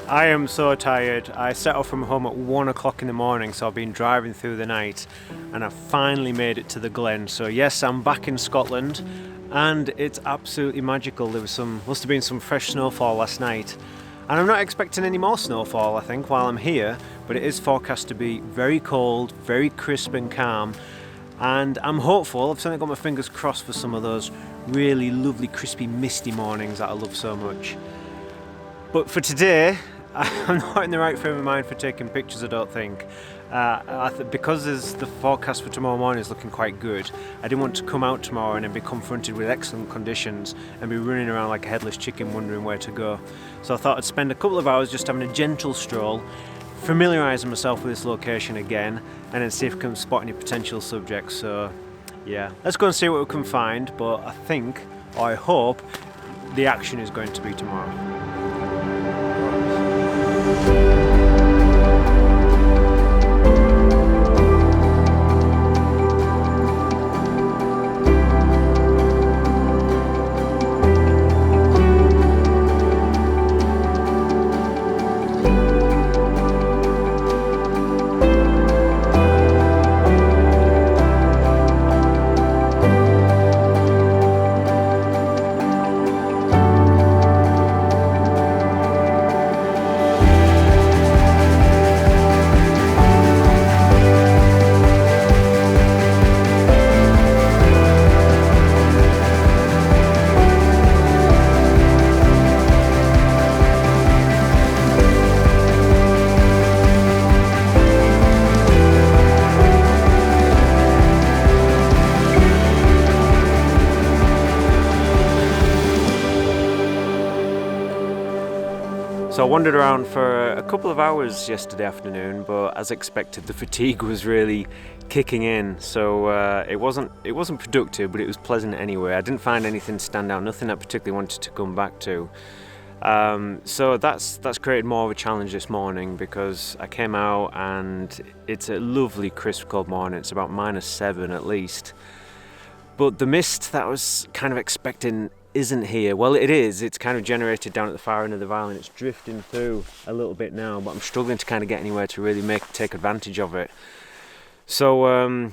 I am so tired. I set off from home at 1 o'clock in the morning, so I've been driving through the night and I finally made it to the Glen. So yes, I'm back in Scotland and it's absolutely magical. Must have been some fresh snowfall last night. And I'm not expecting any more snowfall, I think, while I'm here, but it is forecast to be very cold, very crisp and calm. And I'm hopeful. I've certainly got my fingers crossed for some of those really lovely, crispy, misty mornings that I love so much. But for today, I'm not in the right frame of mind for taking pictures, I don't think. Because the forecast for tomorrow morning is looking quite good, I didn't want to come out tomorrow and then be confronted with excellent conditions and be running around like a headless chicken wondering where to go. So I thought I'd spend a couple of hours just having a gentle stroll, familiarising myself with this location again, and then see if I can spot any potential subjects. So yeah, let's go and see what we can find, but I think, or I hope, the action is going to be tomorrow. So I wandered around for a couple of hours yesterday afternoon, but as expected, the fatigue was really kicking in. So it wasn't productive, but it was pleasant anyway. I didn't find anything stand out, nothing I particularly wanted to come back to. So that's created more of a challenge this morning because I came out and it's a lovely crisp cold morning. It's about -7 at least. But the mist that I was kind of expecting isn't here. Well, it is. It's kind of generated down at the far end of the valley and it's drifting through a little bit now, but I'm struggling to kind of get anywhere to really take advantage of it. So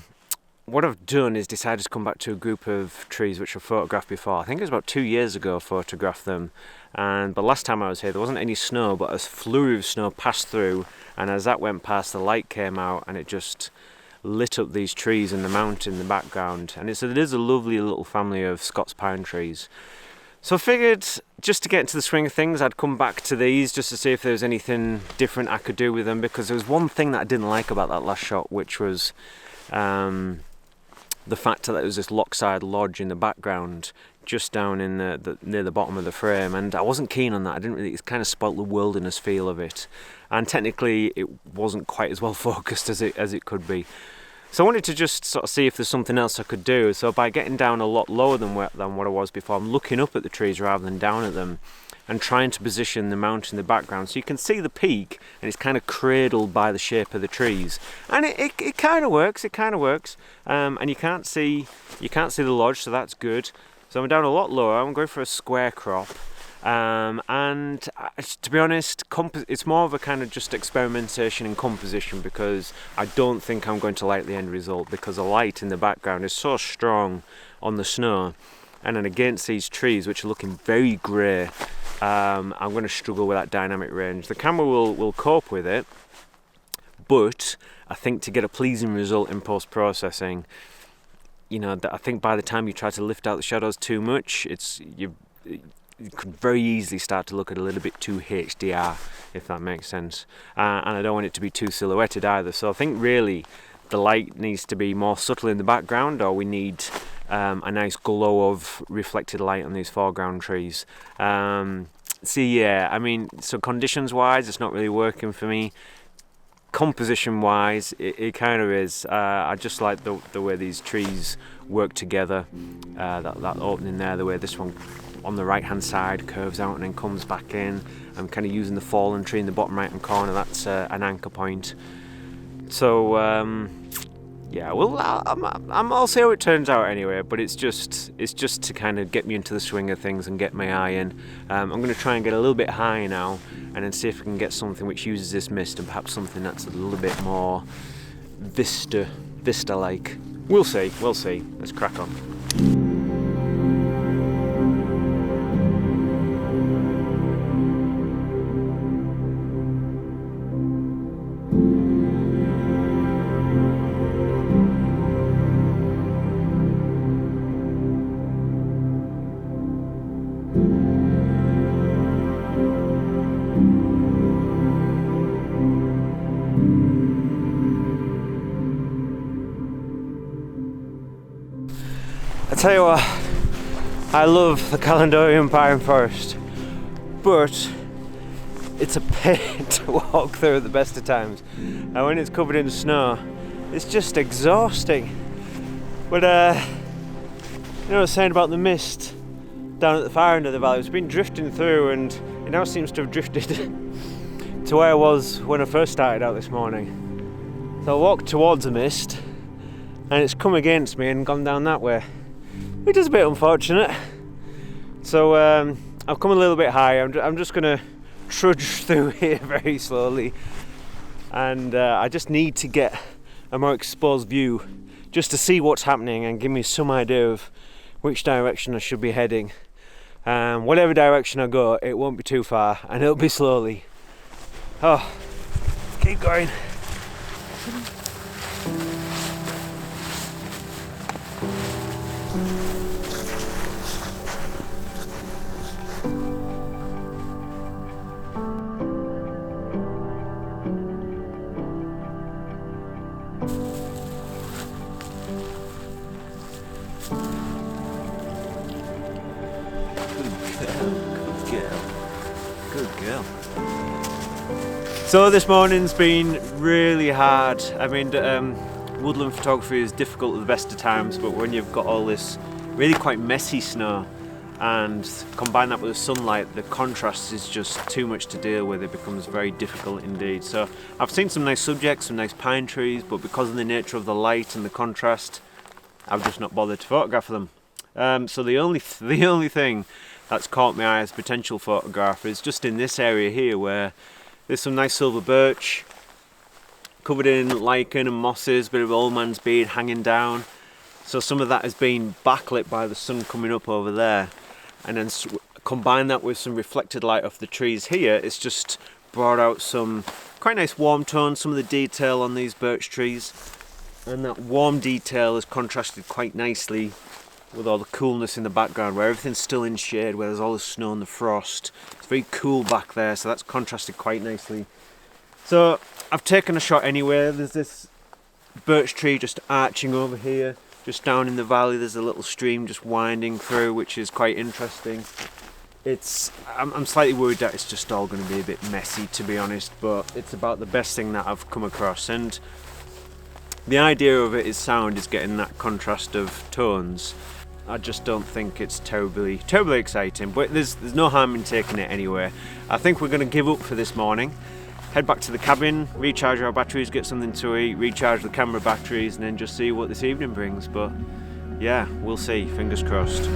what I've done is decided to come back to a group of trees which I photographed before. I think it was about 2 years ago I photographed them, but last time I was here there wasn't any snow, but a flurry of snow passed through, and as that went past the light came out and it just lit up these trees and the mountain in the background, and it is a lovely little family of Scots pine trees. So I figured just to get into the swing of things I'd come back to these just to see if there was anything different I could do with them, because there was one thing that I didn't like about that last shot, which was the fact that there was this Lochside Lodge in the background just down in near the bottom of the frame, and I wasn't keen on that. It kind of spoilt the wilderness feel of it, and technically it wasn't quite as well focused as it could be. So I wanted to just sort of see if there's something else I could do. So by getting down a lot lower than what I was before, I'm looking up at the trees rather than down at them and trying to position the mountain in the background so you can see the peak and it's kind of cradled by the shape of the trees, and it kind of works. And you can't see the lodge, so that's good. So I'm down a lot lower. I'm going for a square crop. And to be honest, it's more of a kind of just experimentation in composition, because I don't think I'm going to like the end result, because the light in the background is so strong on the snow, and then against these trees which are looking very grey, I'm going to struggle with that dynamic range. The camera will cope with it, but I think to get a pleasing result in post-processing, I think by the time you try to lift out the shadows too much, you could very easily start to look at a little bit too HDR, if that makes sense. And I don't want it to be too silhouetted either. So I think really the light needs to be more subtle in the background, or we need a nice glow of reflected light on these foreground trees. So conditions wise, it's not really working for me. Composition wise, it kind of is. I just like the way these trees work together, that opening there, the way this one on the right hand side curves out and then comes back in. I'm kind of using the fallen tree in the bottom right hand corner, that's an anchor point. So yeah, well, I'll see how it turns out anyway. But it's just to kind of get me into the swing of things and get my eye in. I'm going to try and get a little bit high now, and then see if I can get something which uses this mist, and perhaps something that's a little bit more vista-like. We'll see. Let's crack on. I tell you what, I love the Caledonian Pine Forest, but it's a pain to walk through at the best of times, and when it's covered in snow, it's just exhausting. But you know what I was saying about the mist down at the far end of the valley? It's been drifting through, and it now seems to have drifted to where I was when I first started out this morning. So I walked towards the mist, and it's come against me and gone down that way, which is a bit unfortunate. So I've come a little bit high. I'm just going to trudge through here very slowly, and I just need to get a more exposed view just to see what's happening and give me some idea of which direction I should be heading. Whatever direction I go, it won't be too far, and it'll be slowly. Oh, keep going. Good girl. So this morning's been really hard. I mean, woodland photography is difficult at the best of times, but when you've got all this really quite messy snow and combine that with the sunlight, the contrast is just too much to deal with. It becomes very difficult indeed. So I've seen some nice subjects, some nice pine trees, but because of the nature of the light and the contrast, I've just not bothered to photograph them. So the only thing that's caught my eye as potential photograph is just in this area here, where there's some nice silver birch covered in lichen and mosses, bit of old man's beard hanging down. So some of that has been backlit by the sun coming up over there, and then combine that with some reflected light off the trees here, it's just brought out some quite nice warm tones, some of the detail on these birch trees, and that warm detail is contrasted quite nicely with all the coolness in the background, where everything's still in shade, where there's all the snow and the frost. It's very cool back there, so that's contrasted quite nicely. So I've taken a shot anyway. There's this birch tree just arching over here. Just down in the valley there's a little stream just winding through, which is quite interesting. I'm slightly worried that it's just all going to be a bit messy, to be honest, but it's about the best thing that I've come across. And the idea of it is sound, is getting that contrast of tones. I just don't think it's terribly exciting, but there's no harm in taking it anyway. I think we're going to give up for this morning, head back to the cabin, recharge our batteries, get something to eat, recharge the camera batteries, and then just see what this evening brings. But yeah, we'll see, fingers crossed.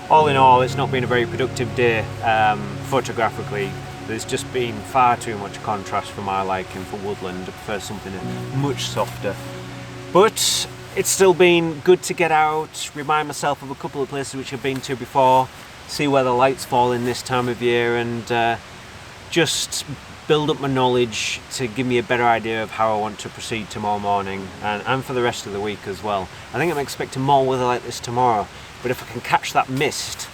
all in all, it's not been a very productive day photographically. There's just been far too much contrast for my liking for woodland. I prefer something much softer. But it's still been good to get out, remind myself of a couple of places which I've been to before, see where the lights fall in this time of year, and just build up my knowledge to give me a better idea of how I want to proceed tomorrow morning and for the rest of the week as well. I think I'm expecting more weather like this tomorrow, but if I can catch that mist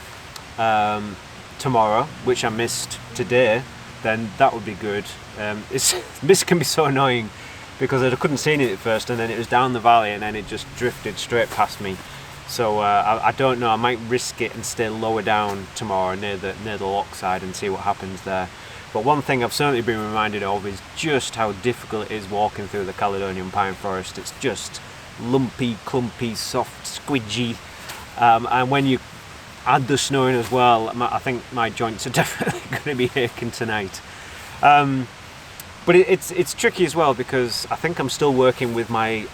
tomorrow, which I missed today, then that would be good. Mist can be so annoying because I couldn't see it at first, and then it was down the valley, and then it just drifted straight past me. So I don't know, I might risk it and stay lower down tomorrow near the lock side and see what happens there. But one thing I've certainly been reminded of is just how difficult it is walking through the Caledonian Pine Forest. It's just lumpy, clumpy, soft, squidgy, and when you add the snow in as well, I think my joints are definitely going to be aching tonight. But it's tricky as well, because I think I'm still working with my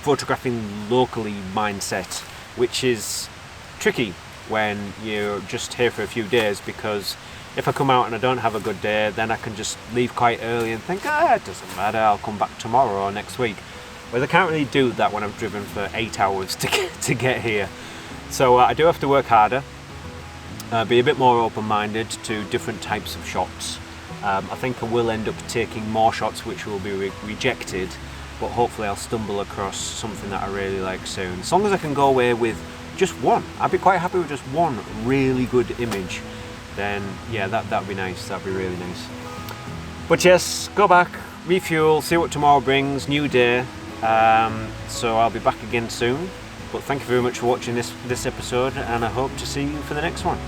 photographing locally mindset, which is tricky when you're just here for a few days, because if I come out and I don't have a good day, then I can just leave quite early and think, it doesn't matter, I'll come back tomorrow or next week. Whereas I can't really do that when I've driven for 8 hours to get here. So I do have to work harder, be a bit more open-minded to different types of shots. I think I will end up taking more shots which will be rejected, but hopefully I'll stumble across something that I really like soon. As long as I can go away with just one, I'd be quite happy with just one really good image, then yeah, that'd be nice, that'd be really nice. But yes, go back, refuel, see what tomorrow brings, new day. So I'll be back again soon. But thank you very much for watching this episode, and I hope to see you for the next one.